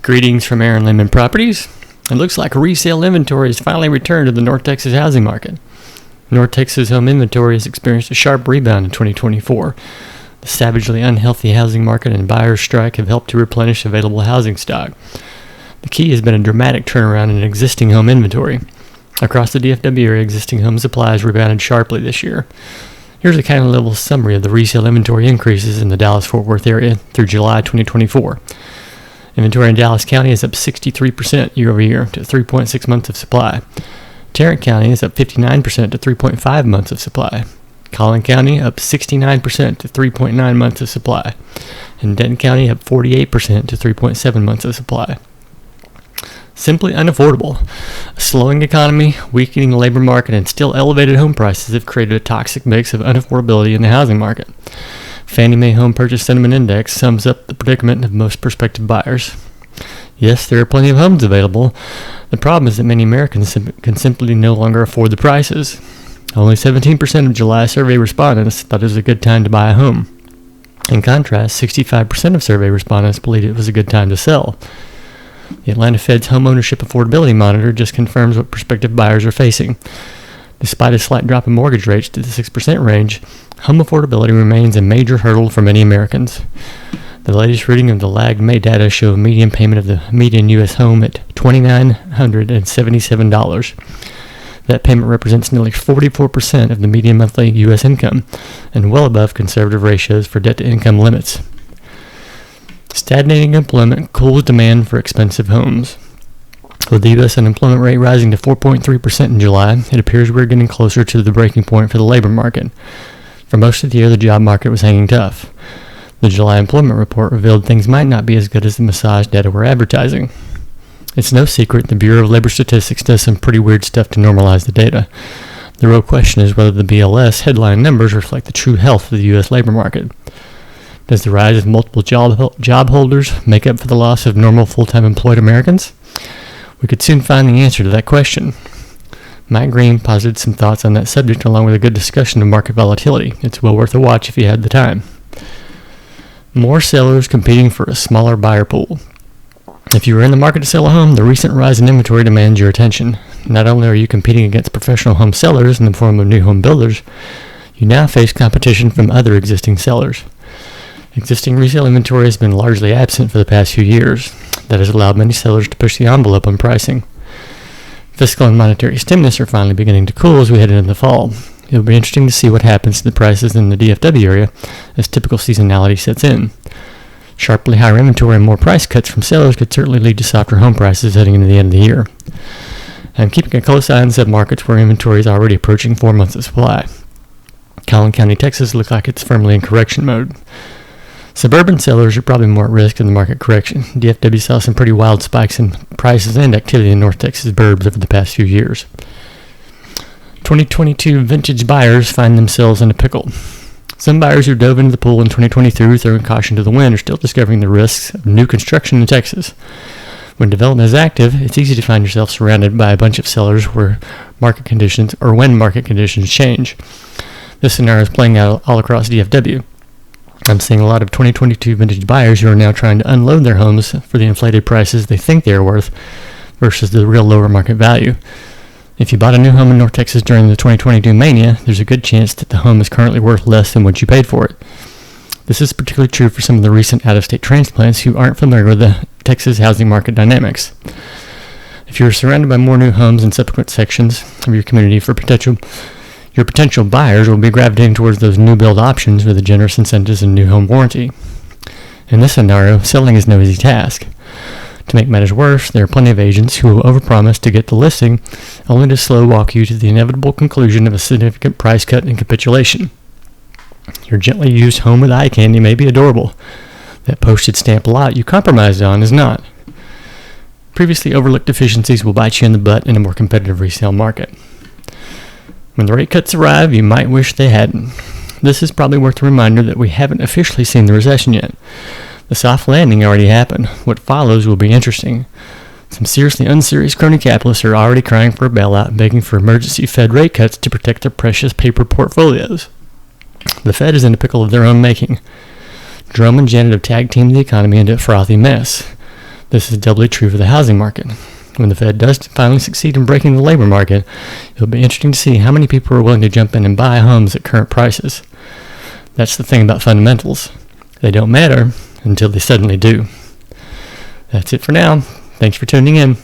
Greetings from Aaron Layman Properties. It looks like resale inventory has finally returned to the North Texas housing market. North Texas home inventory has experienced a sharp rebound in 2024. The savagely unhealthy housing market and buyer's strike have helped to replenish available housing stock. The key has been a dramatic turnaround in existing home inventory. Across the DFW area, existing home supply has rebounded sharply this year. Here's a county-level summary of the resale inventory increases in the Dallas-Fort Worth area through July 2024. Inventory in Dallas County is up 63% year over year to 3.6 months of supply. Tarrant County is up 59% to 3.5 months of supply. Collin County up 69% to 3.9 months of supply. And Denton County up 48% to 3.7 months of supply. Simply unaffordable. A slowing economy, weakening labor market, and still elevated home prices have created a toxic mix of unaffordability in the housing market. Fannie Mae Home Purchase Sentiment Index sums up the predicament of most prospective buyers. Yes, there are plenty of homes available. The problem is that many Americans can simply no longer afford the prices. Only 17% of July survey respondents thought it was a good time to buy a home. In contrast, 65% of survey respondents believed it was a good time to sell. The Atlanta Fed's Home Ownership Affordability Monitor just confirms what prospective buyers are facing. Despite a slight drop in mortgage rates to the 6% range, home affordability remains a major hurdle for many Americans. The latest reading of the lagged May data show a median payment of the median U.S. home at $2,977. That payment represents nearly 44% of the median monthly U.S. income and well above conservative ratios for debt-to-income limits. Stagnating employment cools demand for expensive homes. With the U.S. unemployment rate rising to 4.3% in July, it appears we're getting closer to the breaking point for the labor market. For most of the year, the job market was hanging tough. The July employment report revealed things might not be as good as the massage data we're advertising. It's no secret the Bureau of Labor Statistics does some pretty weird stuff to normalize the data. The real question is whether the BLS headline numbers reflect the true health of the U.S. labor market. Does the rise of multiple job holders make up for the loss of normal full-time employed Americans? We could soon find the answer to that question. Mike Green posited some thoughts on that subject along with a good discussion of market volatility. It's well worth a watch if you had the time. More sellers competing for a smaller buyer pool. If you are in the market to sell a home, the recent rise in inventory demands your attention. Not only are you competing against professional home sellers in the form of new home builders, you now face competition from other existing sellers. Existing resale inventory has been largely absent for the past few years. That has allowed many sellers to push the envelope on pricing. Fiscal and monetary stimulus are finally beginning to cool as we head into the fall. It will be interesting to see what happens to the prices in the DFW area as typical seasonality sets in. Sharply higher inventory and more price cuts from sellers could certainly lead to softer home prices heading into the end of the year. I'm keeping a close eye on submarkets where inventory is already approaching 4 months of supply. Collin County, Texas looks like it's firmly in correction mode. Suburban sellers are probably more at risk in the market correction. DFW saw some pretty wild spikes in prices and activity in North Texas burbs over the past few years. 2022 vintage buyers find themselves in a pickle. Some buyers who dove into the pool in 2023 throwing caution to the wind are still discovering the risks of new construction in Texas. When development is active, it's easy to find yourself surrounded by a bunch of sellers when market conditions change. This scenario is playing out all across DFW. I'm seeing a lot of 2022 vintage buyers who are now trying to unload their homes for the inflated prices they think they are worth versus the real lower market value. If you bought a new home in North Texas during the 2022 mania, there's a good chance that the home is currently worth less than what you paid for it. This is particularly true for some of the recent out-of-state transplants who aren't familiar with the Texas housing market dynamics. If you're surrounded by more new homes in subsequent sections of your community your potential buyers will be gravitating towards those new build options with the generous incentives and new home warranty. In this scenario, selling is no easy task. To make matters worse, there are plenty of agents who will overpromise to get the listing, only to slow walk you to the inevitable conclusion of a significant price cut and capitulation. Your gently used home with eye candy may be adorable. That postage stamp lot you compromised on is not. Previously overlooked deficiencies will bite you in the butt in a more competitive resale market. When the rate cuts arrive, you might wish they hadn't. This is probably worth a reminder that we haven't officially seen the recession yet. The soft landing already happened. What follows will be interesting. Some seriously unserious crony capitalists are already crying for a bailout, begging for emergency Fed rate cuts to protect their precious paper portfolios. The Fed is in a pickle of their own making. Drum and Janet have tag-teamed the economy into a frothy mess. This is doubly true for the housing market. When the Fed does finally succeed in breaking the labor market, it'll be interesting to see how many people are willing to jump in and buy homes at current prices. That's the thing about fundamentals. They don't matter until they suddenly do. That's it for now. Thanks for tuning in.